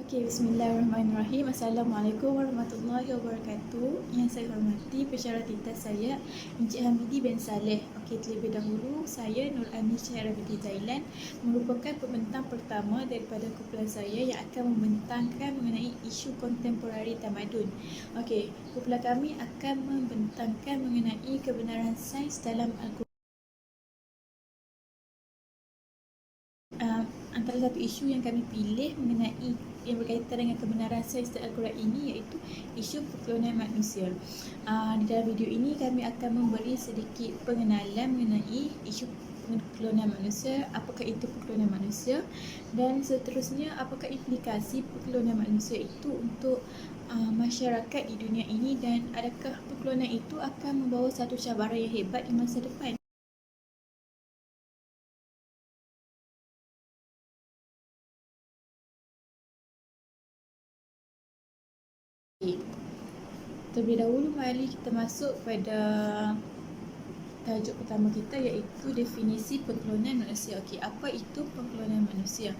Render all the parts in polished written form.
Okey, bismillahirrahmanirrahim. Assalamualaikum warahmatullahi wabarakatuh. Yang saya hormati pensyarah tintas saya, Encik Hamidi bin Saleh. Okey, terlebih dahulu, saya Nur Anis Syahra binti Zailan merupakan pembentang pertama daripada kumpulan saya yang akan membentangkan mengenai isu kontemporari tamadun. Okey, kumpulan kami akan membentangkan mengenai kebenaran sains dalam Al-Quran. Antara satu isu yang kami pilih mengenai yang berkaitan dengan kebenaran sains dan Al-Quran ini iaitu isu perklonan manusia. Di dalam video ini kami akan memberi sedikit pengenalan mengenai isu perklonan manusia, apakah itu perklonan manusia, dan seterusnya apakah implikasi perklonan manusia itu untuk masyarakat di dunia ini, dan adakah perklonan itu akan membawa satu cabaran yang hebat di masa depan. Terlebih dahulu, mari kita masuk pada tajuk pertama kita iaitu definisi pengklonan manusia. Okey, apa itu pengklonan manusia?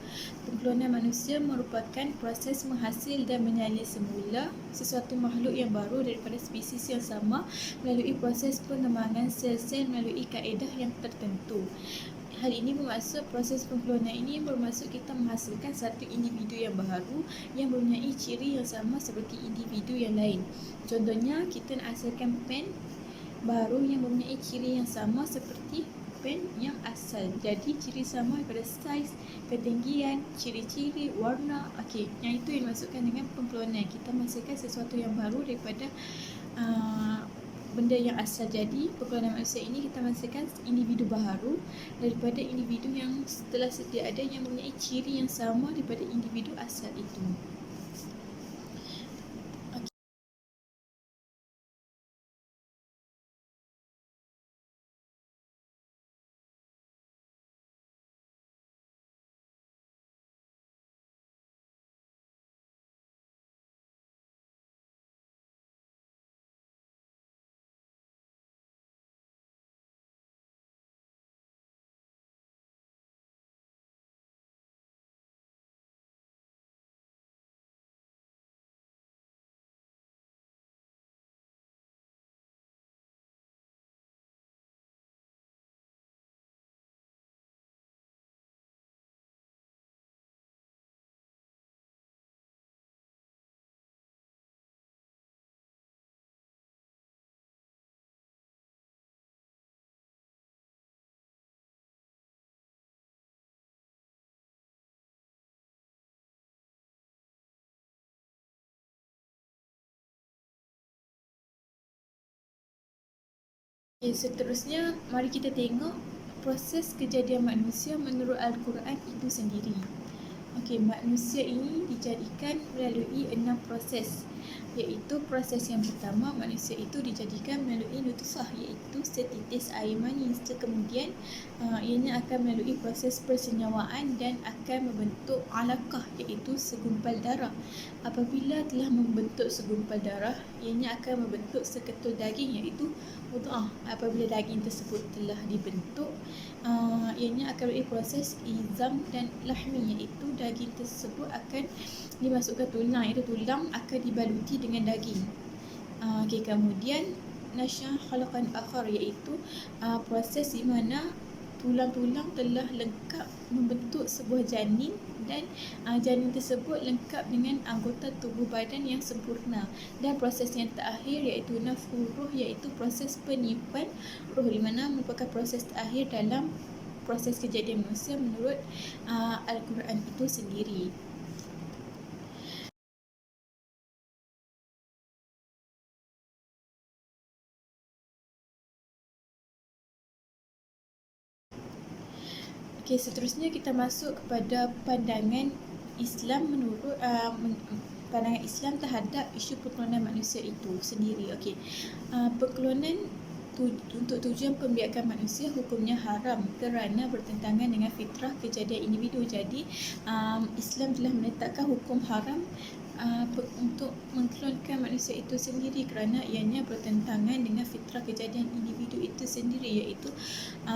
Pengklonan manusia merupakan proses menghasil dan menyalin semula sesuatu makhluk yang baru daripada spesies yang sama melalui proses pengembangan sel-sel melalui kaedah yang tertentu. Hal ini bermaksud proses pengklonan ini bermaksud kita menghasilkan satu individu yang baru yang mempunyai ciri yang sama seperti individu yang lain. Contohnya, kita nak hasilkan pen baru yang mempunyai ciri yang sama seperti pen yang asal. Jadi ciri sama daripada saiz, ketinggian, ciri-ciri, warna. Okey, yang itu yang dimaksudkan dengan pengklonan. Kita menghasilkan sesuatu yang baru daripada benda yang asal. Jadi pengklonan manusia ini kita menghasilkan individu baru daripada individu yang telah sedia ada yang mempunyai ciri yang sama daripada individu asal itu. Okay, seterusnya mari kita tengok proses kejadian manusia menurut Al-Quran itu sendiri. Okey, manusia ini dijadikan melalui 6 proses, iaitu proses yang pertama, manusia itu dijadikan melalui nutfah, iaitu setitis air mani. Kemudian ianya akan melalui proses persenyawaan dan akan membentuk alaqah, iaitu segumpal darah. Apabila telah membentuk segumpal darah, ianya akan membentuk seketul daging, iaitu mudghah. Apabila daging tersebut telah dibentuk, ianya akan melalui proses izam dan lahmi, iaitu daging tersebut akan dimasukkan tulang, iaitu tulang akan dibaluti dengan daging. Okay, kemudian nasyah khalaqan akhar, iaitu proses di mana tulang-tulang telah lengkap membentuk sebuah janin, dan janin tersebut lengkap dengan anggota tubuh badan yang sempurna. Dan proses yang terakhir iaitu nafkhur ruh, iaitu proses peniupan ruh, di mana merupakan proses terakhir dalam proses kejadian manusia menurut Al-Quran itu sendiri. Okey, seterusnya kita masuk kepada pandangan Islam menurut pandangan Islam terhadap isu perklonan manusia itu sendiri. Okey, perklonan untuk tujuan pembiakan manusia hukumnya haram kerana bertentangan dengan fitrah kejadian individu. Jadi Islam telah menetapkan hukum haram untuk mengklonkan manusia itu sendiri kerana ianya bertentangan dengan fitrah kejadian individu itu sendiri, iaitu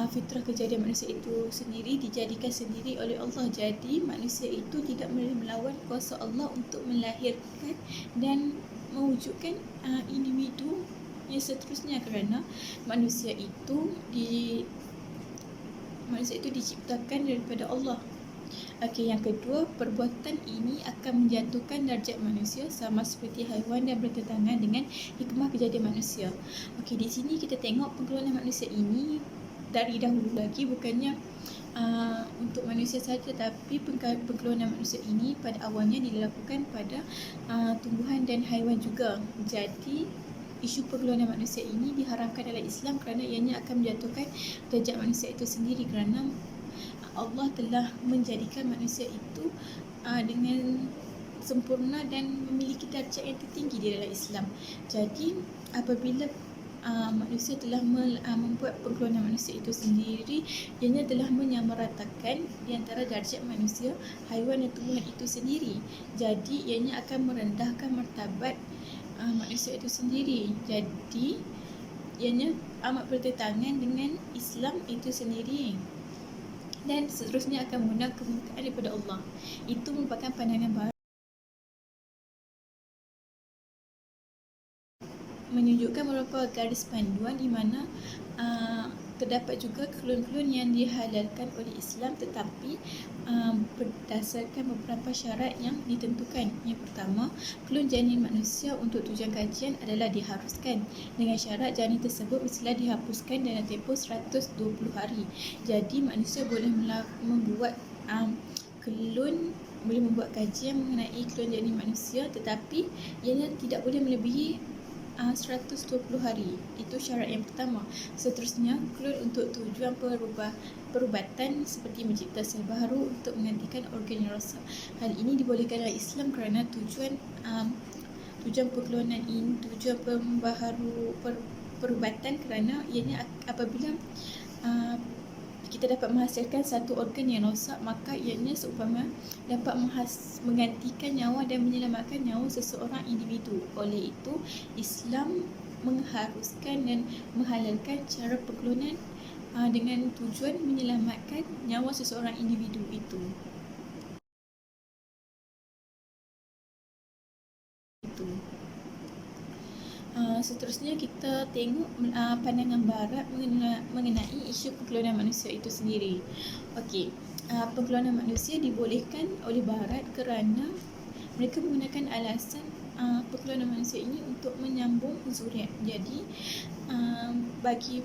fitrah kejadian manusia itu sendiri dijadikan sendiri oleh Allah. Jadi manusia itu tidak boleh melawan kuasa Allah untuk melahirkan dan mewujudkan individu yang seterusnya, kerana manusia itu diciptakan daripada Allah. Okey, yang kedua, perbuatan ini akan menjatuhkan darjat manusia sama seperti haiwan dan bertentangan dengan hikmah kejadian manusia. Okey, di sini kita tengok pengklonan manusia ini dari dahulu lagi, bukannya untuk manusia saja, tapi pengklonan manusia ini pada awalnya dilakukan pada tumbuhan dan haiwan juga. Jadi isu pengklonan manusia ini diharamkan dalam Islam kerana ianya akan menjatuhkan darjat manusia itu sendiri, kerana Allah telah menjadikan manusia itu dengan sempurna dan memiliki darjat yang tertinggi di dalam Islam. Jadi apabila manusia telah membuat pengklonan manusia itu sendiri, ianya telah menyamaratakan di antara darjat manusia, haiwan dan tumbuhan itu sendiri. Jadi ianya akan merendahkan martabat manusia itu sendiri. Jadi ianya amat bertentangan dengan Islam itu sendiri, dan seterusnya akan mengundang kemurkaan daripada Allah. Itu merupakan pandangan baru menunjukkan beberapa garis panduan di mana terdapat juga klon-klon yang dihalalkan oleh Islam, tetapi berdasarkan beberapa syarat yang ditentukan. Yang pertama, klon janin manusia untuk tujuan kajian adalah diharuskan dengan syarat janin tersebut mestilah dihapuskan dalam tempoh 120 hari. Jadi manusia boleh membuat klon, boleh membuat kajian mengenai klon janin manusia, tetapi ianya tidak boleh melebihi 120 hari. Itu syarat yang pertama. Seterusnya, klon untuk tujuan perubatan seperti mencipta sel baru untuk menggantikan organ yang rosak. Hal ini dibolehkan dalam Islam kerana tujuan pengklonan ini, tujuan perubatan kerana ianya apabila kita dapat menghasilkan satu organ yang rosak, maka ianya seumpama dapat menggantikan nyawa dan menyelamatkan nyawa seseorang individu. Oleh itu, Islam mengharuskan dan menghalalkan cara pengklonan dengan tujuan menyelamatkan nyawa seseorang individu itu. Seterusnya kita tengok pandangan barat mengenai isu pengklonan manusia itu sendiri. Okey, pengklonan manusia dibolehkan oleh barat kerana mereka menggunakan alasan pengklonan manusia ini untuk menyambung zuriat. Jadi bagi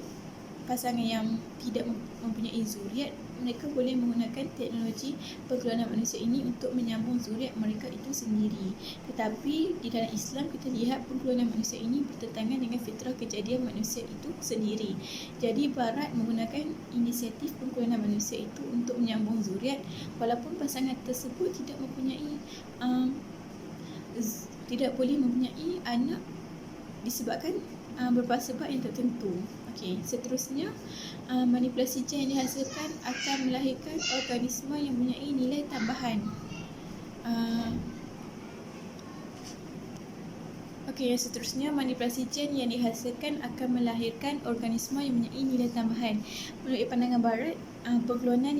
pasangan yang tidak mempunyai zuriat, mereka boleh menggunakan teknologi pengklonan manusia ini untuk menyambung zuriat mereka itu sendiri. Tetapi di dalam Islam kita lihat pengklonan manusia ini bertentangan dengan fitrah kejadian manusia itu sendiri. Jadi barat menggunakan inisiatif pengklonan manusia itu untuk menyambung zuriat walaupun pasangan tersebut tidak boleh mempunyai anak disebabkan beberapa sebab yang tertentu. Okey, seterusnya manipulasi gen yang dihasilkan akan melahirkan organisma yang mempunyai nilai tambahan. Okey, yang seterusnya manipulasi gen yang dihasilkan akan melahirkan organisma yang mempunyai nilai tambahan. Menurut pandangan barat, pengklonan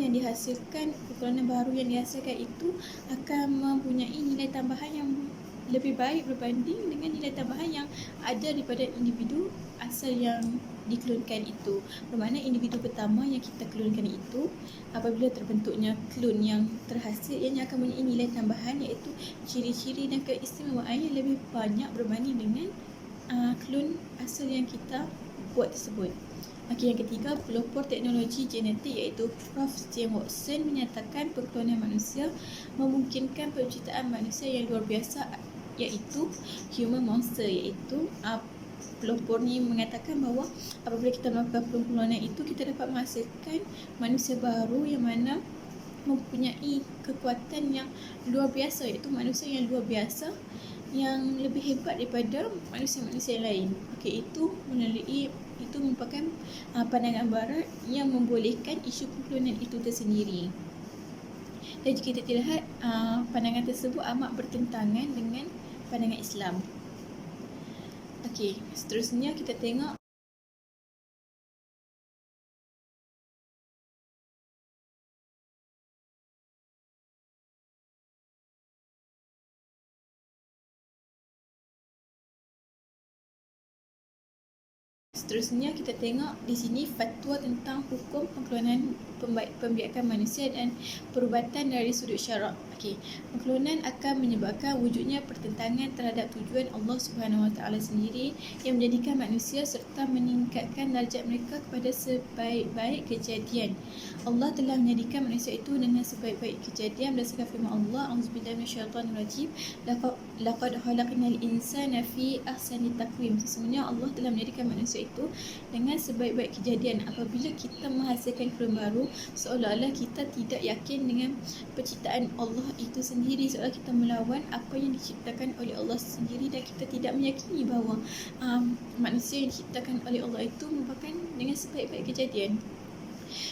baru yang dihasilkan itu akan mempunyai nilai tambahan yang lebih baik berbanding dengan nilai tambahan yang ada daripada individu asal yang diklonkan itu. Bermakna individu pertama yang kita klonkan itu, apabila terbentuknya klon yang terhasil, ianya akan mempunyai nilai tambahan iaitu ciri-ciri dan keistimewaan yang lebih banyak berbanding dengan klon asal yang kita buat tersebut. Okey, yang ketiga, pelopor teknologi genetik iaitu Prof. James Watson menyatakan pengklonan manusia memungkinkan penciptaan manusia yang luar biasa, iaitu human monster, iaitu pelopor ni mengatakan bahawa apabila kita melakukan pengklonan itu, kita dapat menghasilkan manusia baru yang mana mempunyai kekuatan yang luar biasa, iaitu manusia yang luar biasa yang lebih hebat daripada manusia-manusia yang lain. Okey, itu merupakan pandangan barat yang membolehkan isu pengklonan itu tersendiri. Dan jika kita lihat, pandangan tersebut amat bertentangan dengan pandangan Islam. Okey, seterusnya kita tengok di sini fatwa tentang hukum pembiakan manusia dan perubatan dari sudut syarak. Okey, pengklonan akan menyebabkan wujudnya pertentangan terhadap tujuan Allah Subhanahu Wa Taala sendiri yang menjadikan manusia serta meningkatkan darjat mereka kepada sebaik-baik kejadian. Allah telah menjadikan manusia itu dengan sebaik-baik kejadian berdasarkan firman Allah, Auzubillahi minasyaitonirrajim, laqad khalaqnal insana fi ahsani taqwim. Sesungguhnya Allah telah menjadikan manusia itu dengan sebaik-baik kejadian. Apabila kita menghasilkan film baru, seolah-olah kita tidak yakin dengan penciptaan Allah itu sendiri, seolah kita melawan apa yang diciptakan oleh Allah sendiri, dan kita tidak meyakini bahawa manusia yang diciptakan oleh Allah itu merupakan dengan sebaik-baik kejadian.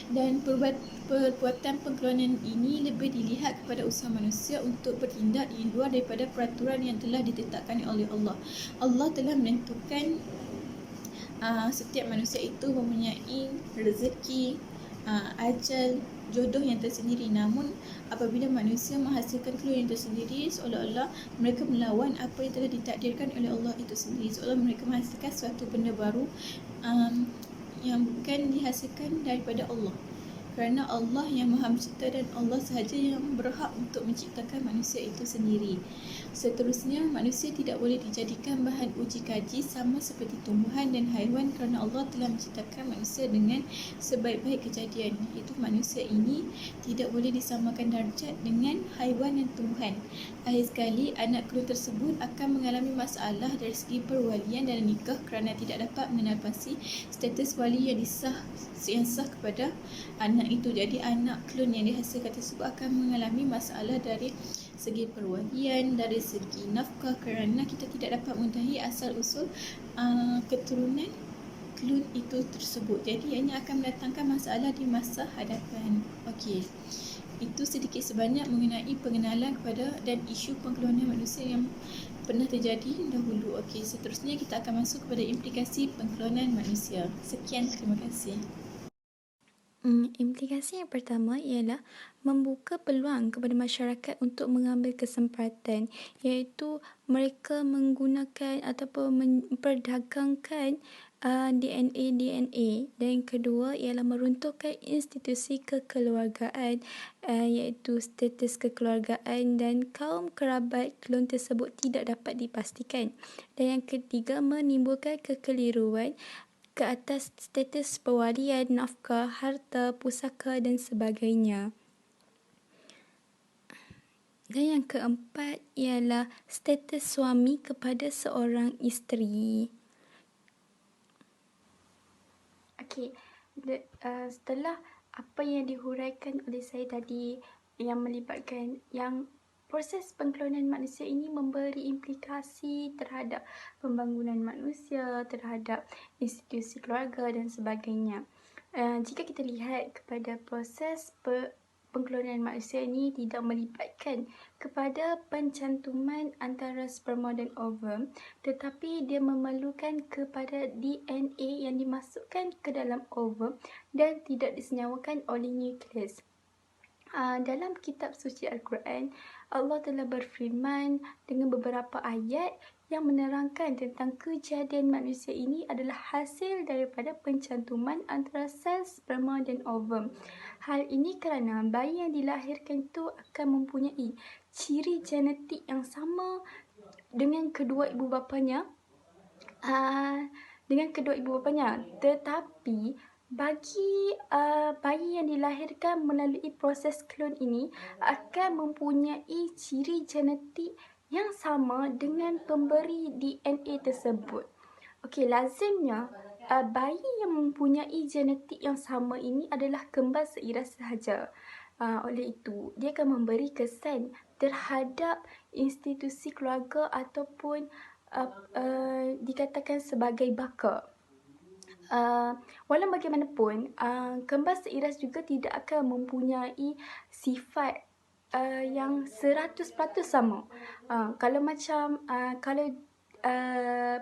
Dan perbuatan pengklonan ini lebih dilihat kepada usaha manusia untuk bertindak di luar daripada peraturan yang telah ditetapkan oleh Allah. Allah telah menentukan setiap manusia itu mempunyai rezeki, ajal, jodoh yang tersendiri. Namun apabila manusia menghasilkan klon yang tersendiri, seolah-olah mereka melawan apa yang telah ditakdirkan oleh Allah itu sendiri. Seolah mereka menghasilkan suatu benda baru yang bukan dihasilkan daripada Allah. Kerana Allah yang Maha Mencipta dan Allah sahaja yang berhak untuk menciptakan manusia itu sendiri. Seterusnya, manusia tidak boleh dijadikan bahan uji kaji sama seperti tumbuhan dan haiwan kerana Allah telah menciptakan manusia dengan sebaik-baik kejadian. Iaitu manusia ini tidak boleh disamakan darjat dengan haiwan dan tumbuhan. Akhir sekali, anak klon tersebut akan mengalami masalah dari segi perwalian dalam nikah kerana tidak dapat mengenalpasti status wali yang sah kepada anak itu. Jadi anak klon yang dihasilkan tersebut akan mengalami masalah dari segi perwalian, dari segi nafkah kerana kita tidak dapat mengetahui asal-usul keturunan klon itu tersebut. Jadi ianya akan mendatangkan masalah di masa hadapan. Okey, itu sedikit sebanyak mengenai pengenalan kepada dan isu pengklonan manusia yang pernah terjadi dahulu. Okey, seterusnya kita akan masuk kepada implikasi pengklonan manusia. Sekian, terima kasih. Implikasi yang pertama ialah membuka peluang kepada masyarakat untuk mengambil kesempatan, iaitu mereka menggunakan ataupun memperdagangkan DNA. Dan yang kedua ialah meruntuhkan institusi kekeluargaan, iaitu status kekeluargaan dan kaum kerabat klon tersebut tidak dapat dipastikan. Dan yang ketiga, menimbulkan kekeliruan ke atas status pewalian, nafkah, harta, pusaka dan sebagainya. Dan yang keempat ialah status suami kepada seorang isteri. Okey, setelah apa yang dihuraikan oleh saya tadi yang melibatkan yang proses pengklonan manusia ini memberi implikasi terhadap pembangunan manusia, terhadap institusi keluarga dan sebagainya. Jika kita lihat kepada proses pengklonan manusia ini tidak melibatkan kepada pencantuman antara sperma dan ovum, tetapi dia memerlukan kepada DNA yang dimasukkan ke dalam ovum dan tidak disenyawakan oleh nukleus. Dalam kitab suci Al-Quran, Allah telah berfirman dengan beberapa ayat yang menerangkan tentang kejadian manusia ini adalah hasil daripada pencantuman antara sel sperma dan ovum. Hal ini kerana bayi yang dilahirkan itu akan mempunyai ciri genetik yang sama dengan kedua ibu bapanya, tetapi bagi bayi yang dilahirkan melalui proses klon ini akan mempunyai ciri genetik yang sama dengan pemberi DNA tersebut. Okey, lazimnya bayi yang mempunyai genetik yang sama ini adalah kembar seiras sahaja. Oleh itu, dia akan memberi kesan terhadap institusi keluarga ataupun dikatakan sebagai baka. Walau bagaimanapun, kembar seiras juga tidak akan mempunyai sifat yang 100% sama. Kalau macam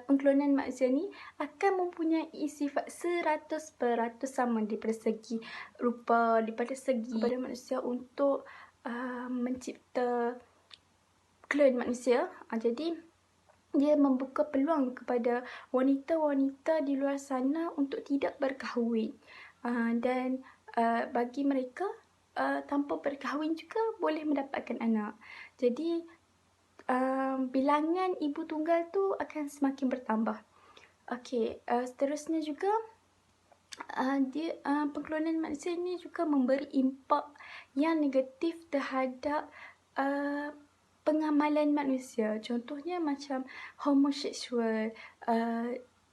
pengklonan manusia ni akan mempunyai sifat 100% sama daripada segi rupa, daripada segi kepada manusia untuk mencipta klon manusia. Jadi dia membuka peluang kepada wanita-wanita di luar sana untuk tidak berkahwin. Dan bagi mereka tanpa berkahwin juga boleh mendapatkan anak. Jadi bilangan ibu tunggal tu akan semakin bertambah. Okey, seterusnya juga pengklonan manusia ini juga memberi impak yang negatif terhadap pengamalan manusia. Contohnya macam homoseksual,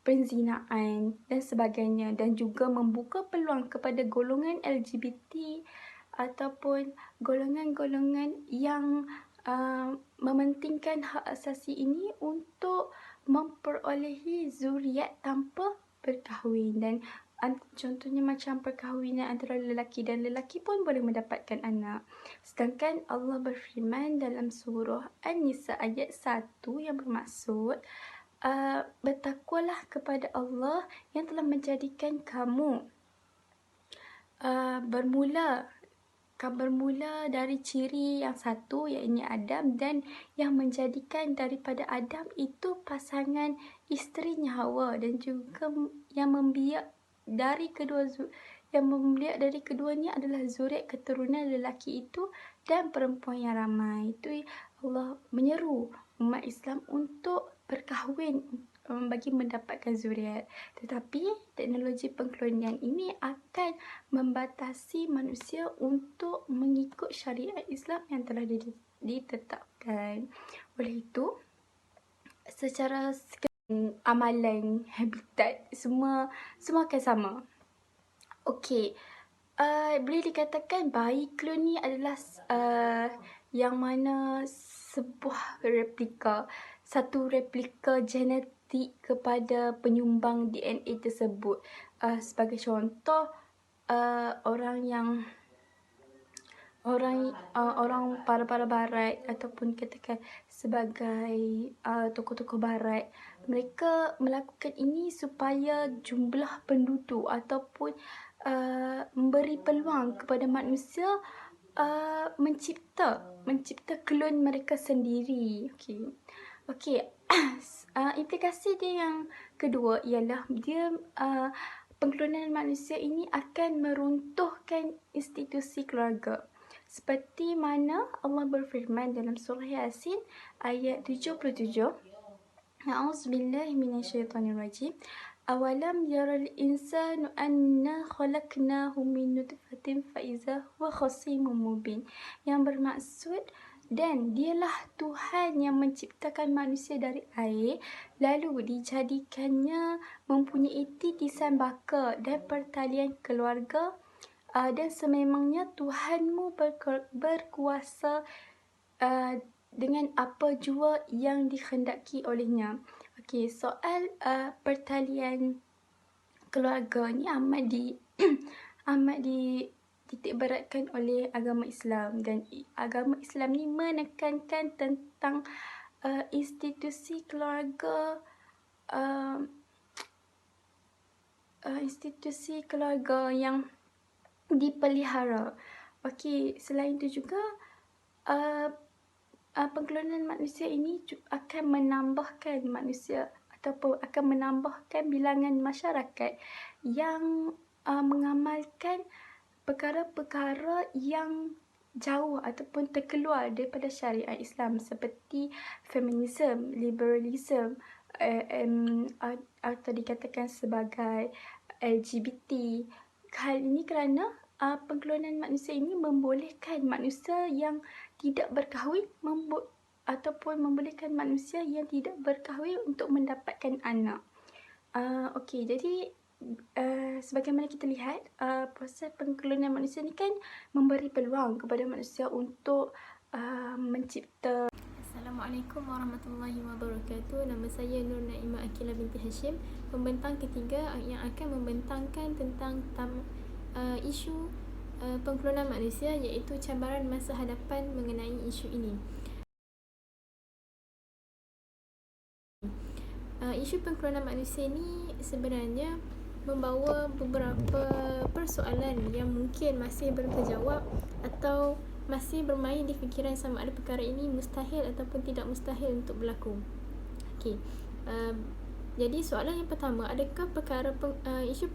perzinaan dan sebagainya, dan juga membuka peluang kepada golongan LGBT ataupun golongan-golongan yang mementingkan hak asasi ini untuk memperolehi zuriat tanpa berkahwin. Dan contohnya macam perkahwinan antara lelaki dan lelaki pun boleh mendapatkan anak. Sedangkan Allah berfirman dalam surah An-Nisa ayat 1 yang bermaksud bertakwalah kepada Allah yang telah menjadikan kamu bermula dari ciri yang satu, iaitu Adam, dan yang menjadikan daripada Adam itu pasangan isterinya Hawa, dan juga yang membiak dari keduanya adalah zuriat keturunan lelaki itu dan perempuan yang ramai. Itu Allah menyeru umat Islam untuk berkahwin bagi mendapatkan zuriat. Tetapi teknologi pengklonian ini akan membatasi manusia untuk mengikut syariat Islam yang telah ditetapkan. Oleh itu, secara amalan, habitat, semua akan sama. Okey, boleh dikatakan bayi klon ni adalah yang mana satu replika genetik kepada penyumbang DNA tersebut. Sebagai contoh, orang para barat ataupun katakan sebagai tokoh-tokoh barat, mereka melakukan ini supaya jumlah penduduk ataupun memberi peluang kepada manusia mencipta klon mereka sendiri. Okey. Implikasi dia yang kedua ialah dia pengklonan manusia ini akan meruntuhkan institusi keluarga. Seperti mana Allah berfirman dalam surah Yasin ayat 77. A'udzubillahi minasyaitonirrajim. Awalam yaral insanu anna khalaqnahu min nutfatin faiza huwa khasimun mubin. Yang bermaksud, dan dialah Tuhan yang menciptakan manusia dari air, lalu dijadikannya mempunyai titisan baka dan pertalian keluarga, dan sememangnya Tuhanmu berkuasa dengan apa jua yang dikehendaki olehnya. Okey, soal pertalian keluarga ni amat dititik beratkan oleh agama Islam, dan agama Islam ni menekankan tentang institusi keluarga yang dipelihara. Okey, selain itu juga pengklonan manusia ini akan menambahkan manusia ataupun akan menambahkan bilangan masyarakat yang mengamalkan perkara-perkara yang jauh ataupun terkeluar daripada syariat Islam, seperti feminisme, liberalisme, atau dikatakan sebagai LGBT. Hal ini kerana pengklonan manusia ini membolehkan manusia yang tidak berkahwin ataupun membolehkan manusia yang tidak berkahwin untuk mendapatkan anak. Okey, jadi sebagaimana kita lihat, proses pengklonan manusia ni kan memberi peluang kepada manusia untuk mencipta. Assalamualaikum warahmatullahi wabarakatuh. Nama saya Nur Naimah Akila binti Hashim, pembentang ketiga yang akan membentangkan tentang isu pengklonan manusia, iaitu cabaran masa hadapan mengenai isu ini. Isu pengklonan manusia ini sebenarnya membawa beberapa persoalan yang mungkin masih belum terjawab atau masih bermain di fikiran sama ada perkara ini mustahil ataupun tidak mustahil untuk berlaku. Okey. Jadi soalan yang pertama, adakah isu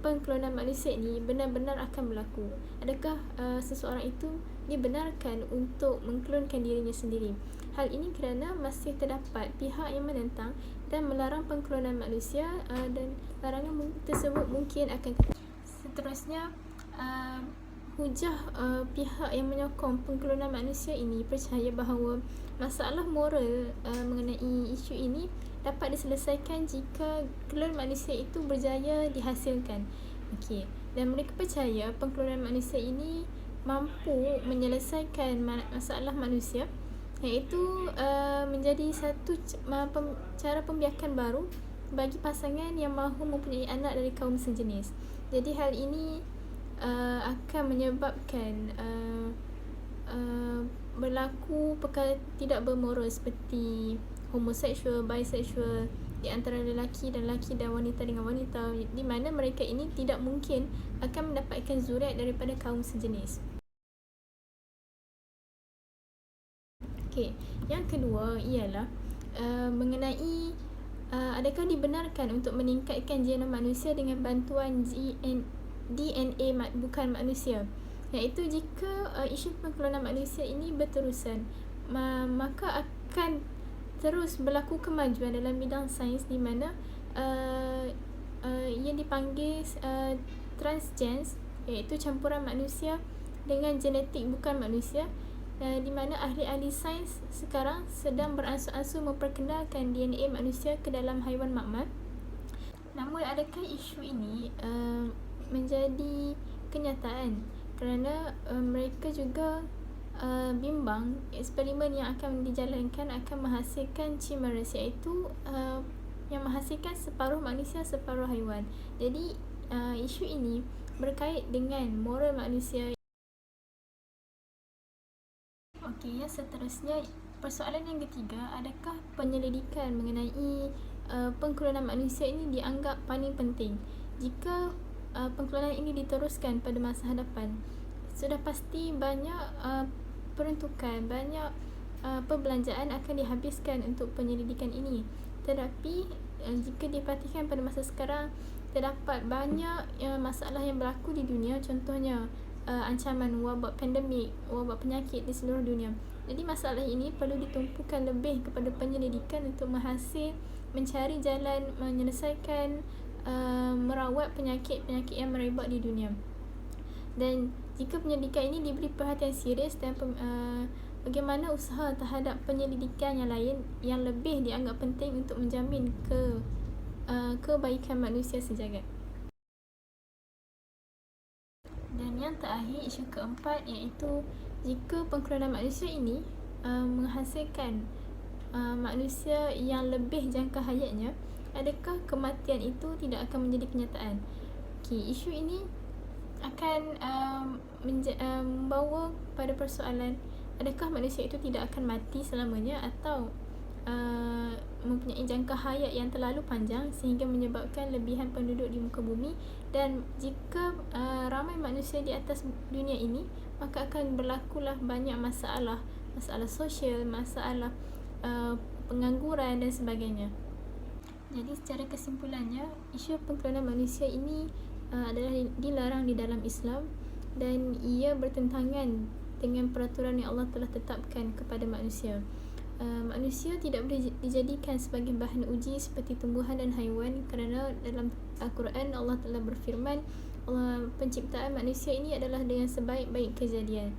pengklonan manusia ini benar-benar akan berlaku? Adakah seseorang itu dibenarkan untuk mengklonkan dirinya sendiri? Hal ini kerana masih terdapat pihak yang menentang dan melarang pengklonan manusia, dan larangan tersebut mungkin akan. Seterusnya, hujah pihak yang menyokong pengklonan manusia ini percaya bahawa masalah moral mengenai isu ini dapat diselesaikan jika klon manusia itu berjaya dihasilkan. Okey. Dan mereka percaya pengklonan manusia ini mampu menyelesaikan masalah manusia, iaitu menjadi satu cara pembiakan baru bagi pasangan yang mahu mempunyai anak dari kaum sejenis. Jadi hal ini akan menyebabkan berlaku perkara tidak bermoral seperti homoseksual, biseksual di antara lelaki dan wanita dengan wanita, di mana mereka ini tidak mungkin akan mendapatkan zuriat daripada kaum sejenis. Okey, yang kedua ialah mengenai adakah dibenarkan untuk meningkatkan genom manusia dengan bantuan DNA bukan manusia, iaitu jika isu pengklonan manusia ini berterusan, maka akan terus berlaku kemajuan dalam bidang sains di mana ia dipanggil transgens, iaitu campuran manusia dengan genetik bukan manusia, di mana ahli-ahli sains sekarang sedang beransur-ansur memperkenalkan DNA manusia ke dalam haiwan makmal. Namun adakah isu ini menjadi kenyataan? Kerana mereka juga bimbang eksperimen yang akan dijalankan akan menghasilkan chimeras, iaitu yang menghasilkan separuh manusia separuh haiwan. Jadi isu ini berkait dengan moral manusia. Okey, yang seterusnya, persoalan yang ketiga, adakah penyelidikan mengenai pengklonan manusia ini dianggap paling penting? Jika pengklonan ini diteruskan pada masa hadapan, sudah pasti banyak peruntukan, banyak perbelanjaan akan dihabiskan untuk penyelidikan ini. Tetapi jika diperhatikan pada masa sekarang, terdapat banyak masalah yang berlaku di dunia, contohnya ancaman wabak pandemik, wabak penyakit di seluruh dunia. Jadi masalah ini perlu ditumpukan lebih kepada penyelidikan untuk mencari jalan menyelesaikan merawat penyakit-penyakit yang merebak di dunia. Dan jika penyelidikan ini diberi perhatian serius dan bagaimana usaha terhadap penyelidikan yang lain yang lebih dianggap penting untuk menjamin kebaikan manusia sejagat. Dan yang terakhir, isu keempat, iaitu jika pengklonan manusia ini menghasilkan manusia yang lebih jangka hayatnya, adakah kematian itu tidak akan menjadi kenyataan? Okey, isu ini akan membawa pada persoalan, adakah manusia itu tidak akan mati selamanya atau mempunyai jangka hayat yang terlalu panjang sehingga menyebabkan lebihan penduduk di muka bumi. Dan jika ramai manusia di atas dunia ini, maka akan berlakulah banyak masalah sosial, masalah pengangguran dan sebagainya. Jadi secara kesimpulannya, isu pengklonan manusia ini adalah dilarang di dalam Islam dan ia bertentangan dengan peraturan yang Allah telah tetapkan kepada manusia. Manusia tidak boleh dijadikan sebagai bahan uji seperti tumbuhan dan haiwan, kerana dalam Al-Quran Allah telah berfirman, penciptaan manusia ini adalah dengan sebaik-baik kejadian.